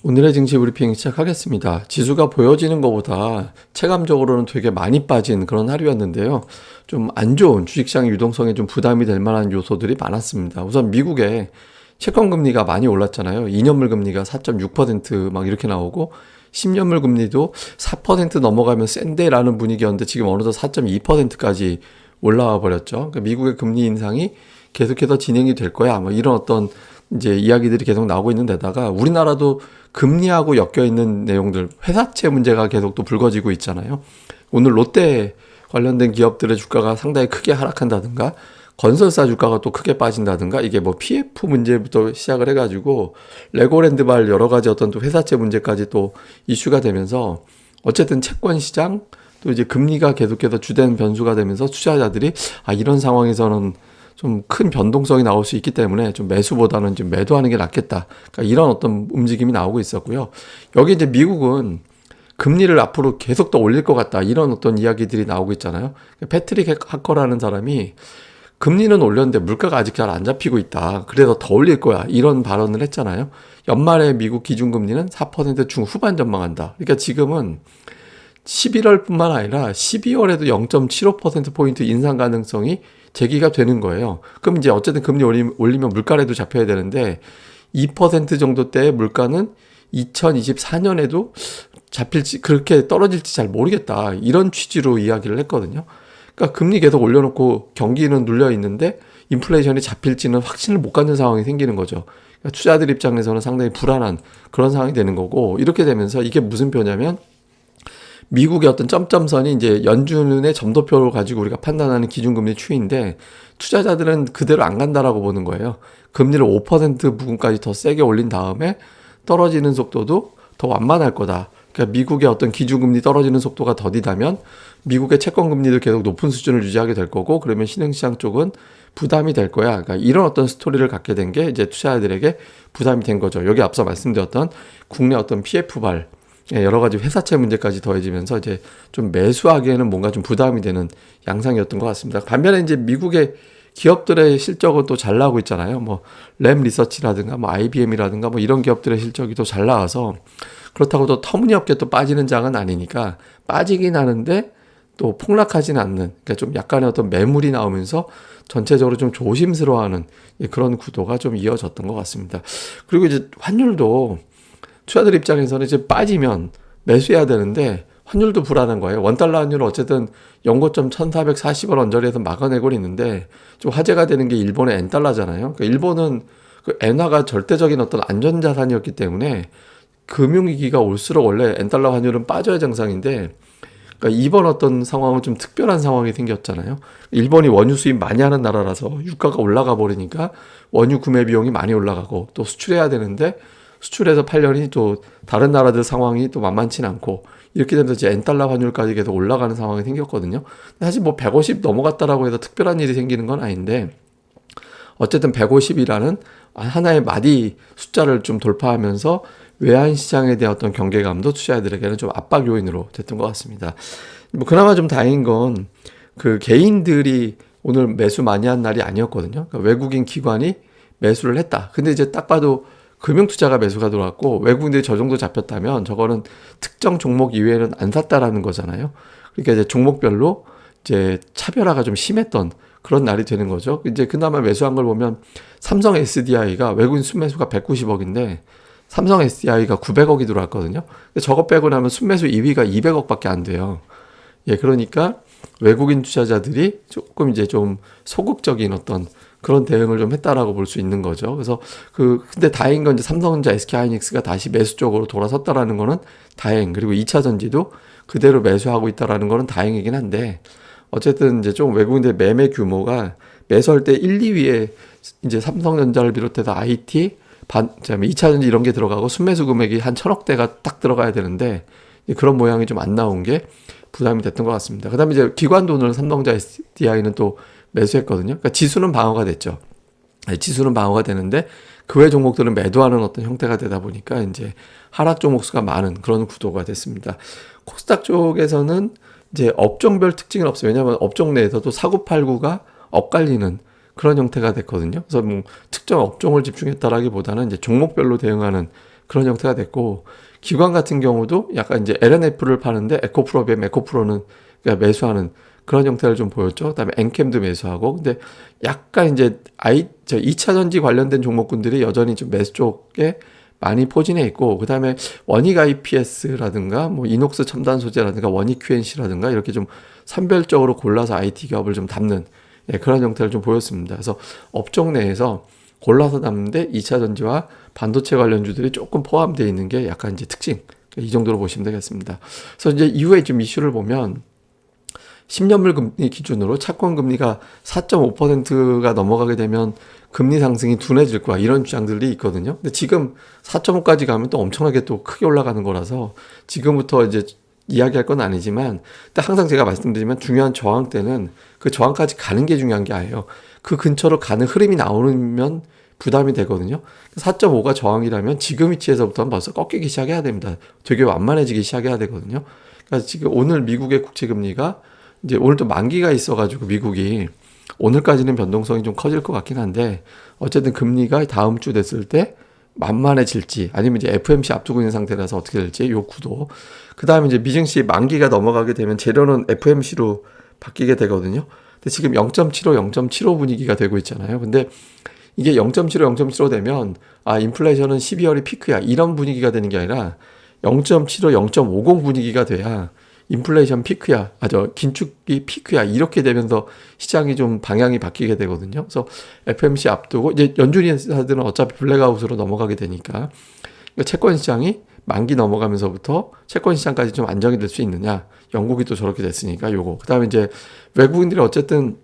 오늘의 증시 브리핑 시작하겠습니다. 지수가 보여지는 것보다 체감적으로는 되게 많이 빠진 그런 하루였는데요. 좀 안 좋은 주식시장 유동성에 좀 부담이 될 만한 요소들이 많았습니다. 우선 미국의 채권금리가 많이 올랐잖아요. 2년물 금리가 4.6%막 이렇게 나오고 10년물 금리도 4% 넘어가면 센데라는 분위기였는데 지금 어느덧 4.2%까지 올라와 버렸죠. 그러니까 미국의 금리 인상이 계속해서 진행이 될 거야. 뭐 이런 어떤 이제 이야기들이 계속 나오고 있는 데다가 우리나라도 금리하고 엮여 있는 내용들, 회사채 문제가 계속 또 불거지고 있잖아요. 오늘 롯데 관련된 기업들의 주가가 상당히 크게 하락한다든가 건설사 주가가 또 크게 빠진다든가 이게 뭐 PF 문제부터 시작을 해가지고 레고랜드발 여러 가지 어떤 또 회사채 문제까지 또 이슈가 되면서 어쨌든 채권 시장 또 이제 금리가 계속해서 주된 변수가 되면서 투자자들이 이런 상황에서는 좀 큰 변동성이 나올 수 있기 때문에 좀 매수보다는 좀 매도하는 게 낫겠다. 그러니까 이런 어떤 움직임이 나오고 있었고요. 여기 이제 미국은 금리를 앞으로 계속 더 올릴 것 같다. 이런 어떤 이야기들이 나오고 있잖아요. 패트릭 하커라는 사람이 금리는 올렸는데 물가가 아직 잘 안 잡히고 있다. 그래서 더 올릴 거야. 이런 발언을 했잖아요. 연말에 미국 기준금리는 4% 중후반 전망한다. 그러니까 지금은 11월뿐만 아니라 12월에도 0.75%포인트 인상 가능성이 제기가 되는 거예요. 그럼 이제 어쨌든 금리 올리면 물가라도 잡혀야 되는데 2% 정도대의 물가는 2024년에도 잡힐지 그렇게 떨어질지 잘 모르겠다. 이런 취지로 이야기를 했거든요. 그러니까 금리 계속 올려놓고 경기는 눌려 있는데 인플레이션이 잡힐지는 확신을 못 갖는 상황이 생기는 거죠. 그러니까 투자들 입장에서는 상당히 불안한 그런 상황이 되는 거고 이렇게 되면서 이게 무슨 표냐면 미국의 어떤 점점선이 이제 연준의 점도표를 가지고 우리가 판단하는 기준금리 추이인데 투자자들은 그대로 안 간다라고 보는 거예요. 금리를 5% 부분까지 더 세게 올린 다음에 떨어지는 속도도 더 완만할 거다. 그러니까 미국의 어떤 기준금리 떨어지는 속도가 더디다면 미국의 채권금리도 계속 높은 수준을 유지하게 될 거고 그러면 신흥시장 쪽은 부담이 될 거야. 그러니까 이런 어떤 스토리를 갖게 된 게 이제 투자자들에게 부담이 된 거죠. 여기 앞서 말씀드렸던 국내 어떤 PF발 여러 가지 회사채 문제까지 더해지면서 이제 좀 매수하기에는 뭔가 좀 부담이 되는 양상이었던 것 같습니다. 반면에 이제 미국의 기업들의 실적은 또 잘 나오고 있잖아요. 뭐 램 리서치라든가 뭐 IBM이라든가 뭐 이런 기업들의 실적이 또 잘 나와서 그렇다고 또 터무니없게 또 빠지는 장은 아니니까 빠지긴 하는데 또 폭락하지는 않는 그러니까 좀 약간의 어떤 매물이 나오면서 전체적으로 좀 조심스러워하는 그런 구도가 좀 이어졌던 것 같습니다. 그리고 이제 환율도 투자들 입장에서는 이제 빠지면 매수해야 되는데 환율도 불안한 거예요. 원달러 환율은 어쨌든 연고점 1440원 언저리에서 막아내고 있는데 좀 화제가 되는 게 일본의 엔달러잖아요. 그러니까 일본은 그 엔화가 절대적인 어떤 안전자산이었기 때문에 금융위기가 올수록 원래 엔달러 환율은 빠져야 정상인데 그러니까 이번 어떤 상황은 좀 특별한 상황이 생겼잖아요. 일본이 원유 수입 많이 하는 나라라서 유가가 올라가 버리니까 원유 구매 비용이 많이 올라가고 또 수출해야 되는데 수출해서 팔려니 또 다른 나라들 상황이 또 만만치 않고 이렇게 되면서 이제 엔달러 환율까지 계속 올라가는 상황이 생겼거든요. 사실 뭐 150 넘어갔다라고 해서 특별한 일이 생기는 건 아닌데 어쨌든 150이라는 하나의 마디 숫자를 좀 돌파하면서 외환 시장에 대한 어떤 경계감도 투자자들에게는 좀 압박 요인으로 됐던 것 같습니다. 뭐 그나마 좀 다행인 건 그 개인들이 오늘 매수 많이 한 날이 아니었거든요. 그러니까 외국인 기관이 매수를 했다. 근데 이제 딱 봐도 금융투자가 매수가 들어왔고 외국인들이 저 정도 잡혔다면 저거는 특정 종목 이외에는 안 샀다라는 거잖아요. 그러니까 이제 종목별로 이제 차별화가 좀 심했던 그런 날이 되는 거죠. 이제 그나마 매수한 걸 보면 삼성 SDI가 외국인 순매수가 190억인데 삼성 SDI가 900억이 들어왔거든요. 근데 저거 빼고 나면 순매수 2위가 200억밖에 안 돼요. 예, 그러니까 외국인 투자자들이 조금 이제 좀 소극적인 어떤 그런 대응을 좀 했다라고 볼 수 있는 거죠. 그래서 근데 다행인 건 이제 삼성전자, SK하이닉스가 다시 매수 쪽으로 돌아섰다라는 거는 다행. 그리고 2차 전지도 그대로 매수하고 있다라는 거는 다행이긴 한데 어쨌든 이제 좀 외국인들 매매 규모가 매수할 때 1, 2위에 이제 삼성전자를 비롯해서 IT, 2차 전지 이런 게 들어가고 순매수 금액이 한 1000억대가 딱 들어가야 되는데 그런 모양이 좀 안 나온 게 부담이 됐던 것 같습니다. 그 다음에 이제 기관 돈을 삼성전자 SDI는 또 매수했거든요. 그러니까 지수는 방어가 됐죠. 지수는 방어가 되는데 그 외 종목들은 매도하는 어떤 형태가 되다 보니까 이제 하락 종목 수가 많은 그런 구도가 됐습니다. 코스닥 쪽에서는 이제 업종별 특징은 없어요. 왜냐하면 업종 내에서도 사고팔고가 엇갈리는 그런 형태가 됐거든요. 그래서 뭐 특정 업종을 집중했다라기보다는 이제 종목별로 대응하는 그런 형태가 됐고, 기관 같은 경우도 약간 이제 LNF를 파는데 에코프로비엠, 에코프로는 그러니까 매수하는 그런 형태를 좀 보였죠. 그다음에 엔캠도 매수하고, 근데 약간 이제 2차 전지 관련된 종목군들이 여전히 좀 매수 쪽에 많이 포진해 있고, 그다음에 원익 IPS라든가 뭐 이녹스 첨단 소재라든가 원익 QNC라든가 이렇게 좀 선별적으로 골라서 IT 기업을 좀 담는 그런 형태를 좀 보였습니다. 그래서 업종 내에서 골라서 담는데 2차 전지와 반도체 관련주들이 조금 포함되어 있는 게 약간 이제 특징. 이 정도로 보시면 되겠습니다. 그래서 이제 이후에 좀 이슈를 보면 10년물 금리 기준으로 채권 금리가 4.5%가 넘어가게 되면 금리 상승이 둔해질 거야. 이런 주장들이 있거든요. 근데 지금 4.5까지 가면 또 엄청나게 또 크게 올라가는 거라서 지금부터 이제 이야기할 건 아니지만, 근데 항상 제가 말씀드리면 중요한 저항 때는 그 저항까지 가는 게 중요한 게 아니에요. 그 근처로 가는 흐름이 나오면 부담이 되거든요. 4.5가 저항이라면 지금 위치에서부터는 벌써 꺾이기 시작해야 됩니다. 되게 완만해지기 시작해야 되거든요. 그러니까 지금 오늘 미국의 국채 금리가 이제 오늘 또 만기가 있어가지고 미국이 오늘까지는 변동성이 좀 커질 것 같긴 한데, 어쨌든 금리가 다음 주 됐을 때 만만해질지 아니면 이제 FMC 앞두고 있는 상태라서 어떻게 될지 요 구도. 그 다음에 이제 미증시 만기가 넘어가게 되면 재료는 FMC로 바뀌게 되거든요. 근데 지금 0.75, 0.75 분위기가 되고 있잖아요. 근데 이게 0.75, 0.75 되면 인플레이션은 12월이 피크야 이런 분위기가 되는 게 아니라 0.75, 0.50 분위기가 돼야 인플레이션 피크야, 긴축이 피크야 이렇게 되면서 시장이 좀 방향이 바뀌게 되거든요. 그래서 FMC 앞두고 이제 연준인사들은 어차피 블랙아웃으로 넘어가게 되니까 채권 시장이 만기 넘어가면서부터 채권 시장까지 좀 안정이 될 수 있느냐. 영국이 또 저렇게 됐으니까 요거. 그다음에 이제 외국인들이 어쨌든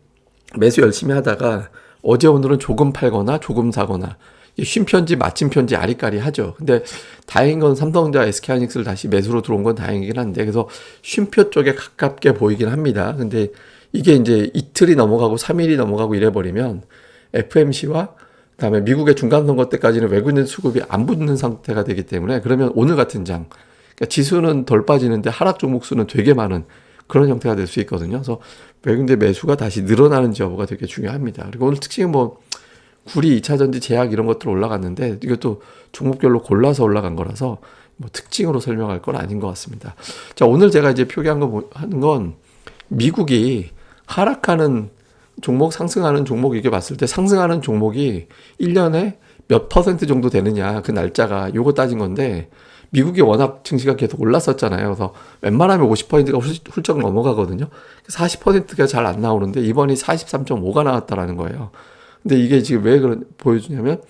매수 열심히 하다가 어제 오늘은 조금 팔거나 조금 사거나 쉼편지 맞춤편지 아리까리 하죠. 근데 다행인 건 삼성전자 SK하이닉스를 다시 매수로 들어온 건 다행이긴 한데, 그래서 쉼표 쪽에 가깝게 보이긴 합니다. 근데 이게 이제 이틀이 넘어가고 3일이 넘어가고 이래버리면 FMC와 그다음에 미국의 중간선거 때까지는 외국인 수급이 안 붙는 상태가 되기 때문에, 그러면 오늘 같은 장 그러니까 지수는 덜 빠지는데 하락 종목 수는 되게 많은 그런 형태가 될 수 있거든요. 그래서 외국인들 매수가 다시 늘어나는지 여부가 되게 중요합니다. 그리고 오늘 특징은 뭐 구리 2차 전지 제약 이런 것들 올라갔는데 이것도 종목별로 골라서 올라간 거라서 뭐 특징으로 설명할 건 아닌 것 같습니다. 자, 오늘 제가 이제 표기한 하는 건 미국이 하락하는 종목, 상승하는 종목 이렇게 봤을 때 상승하는 종목이 1년에 몇 % 정도 되느냐 그 날짜가 요거 따진 건데, 미국이 워낙 증시가 계속 올랐었잖아요. 그래서 웬만하면 50%가 훌쩍 넘어가거든요. 40%가 잘 안 나오는데 이번이 43.5가 나왔다라는 거예요. 근데 이게 지금 왜 보여주냐면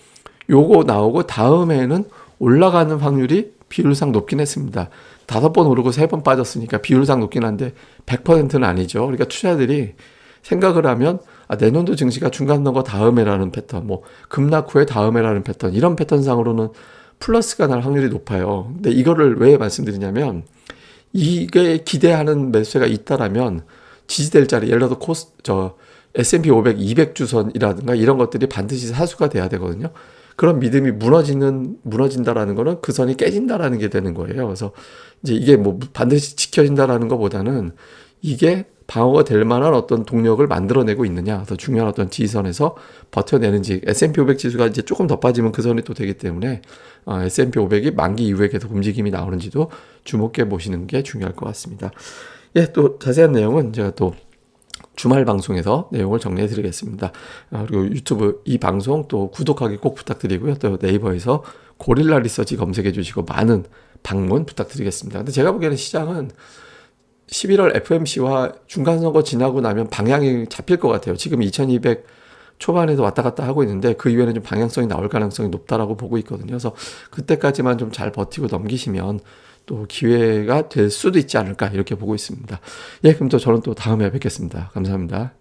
요거 나오고 다음에는 올라가는 확률이 비율상 높긴 했습니다. 5번 오르고 3번 빠졌으니까 비율상 높긴 한데 100%는 아니죠. 그러니까 투자들이 생각을 하면 내년도 증시가 중간 선거 다음에라는 패턴, 뭐 급락 후에 다음에라는 패턴, 이런 패턴상으로는 플러스가 날 확률이 높아요. 근데 이거를 왜 말씀드리냐면, 이게 기대하는 매수세가 있다라면 지지될 자리, 예를 들어 S&P 500, 200주선이라든가 이런 것들이 반드시 사수가 돼야 되거든요. 그런 믿음이 무너진다라는 거는 그 선이 깨진다라는 게 되는 거예요. 그래서 이제 이게 뭐 반드시 지켜진다라는 것보다는 이게 방어가 될 만한 어떤 동력을 만들어내고 있느냐, 더 중요한 어떤 지지선에서 버텨내는지. S&P 500 지수가 이제 조금 더 빠지면 그 선이 또 되기 때문에 S&P 500이 만기 이후에 계속 움직임이 나오는지도 주목해 보시는 게 중요할 것 같습니다. 예, 또 자세한 내용은 제가 또 주말 방송에서 내용을 정리해 드리겠습니다. 그리고 유튜브 이 방송 또 구독하기 꼭 부탁드리고요. 또 네이버에서 고릴라 리서치 검색해 주시고 많은 방문 부탁드리겠습니다. 근데 제가 보기에는 시장은 11월 FMC와 중간선거 지나고 나면 방향이 잡힐 것 같아요. 지금 2200 초반에도 왔다 갔다 하고 있는데 그 이후에는 좀 방향성이 나올 가능성이 높다라고 보고 있거든요. 그래서 그때까지만 좀 잘 버티고 넘기시면 또 기회가 될 수도 있지 않을까 이렇게 보고 있습니다. 예, 그럼 또 저는 또 다음에 뵙겠습니다. 감사합니다.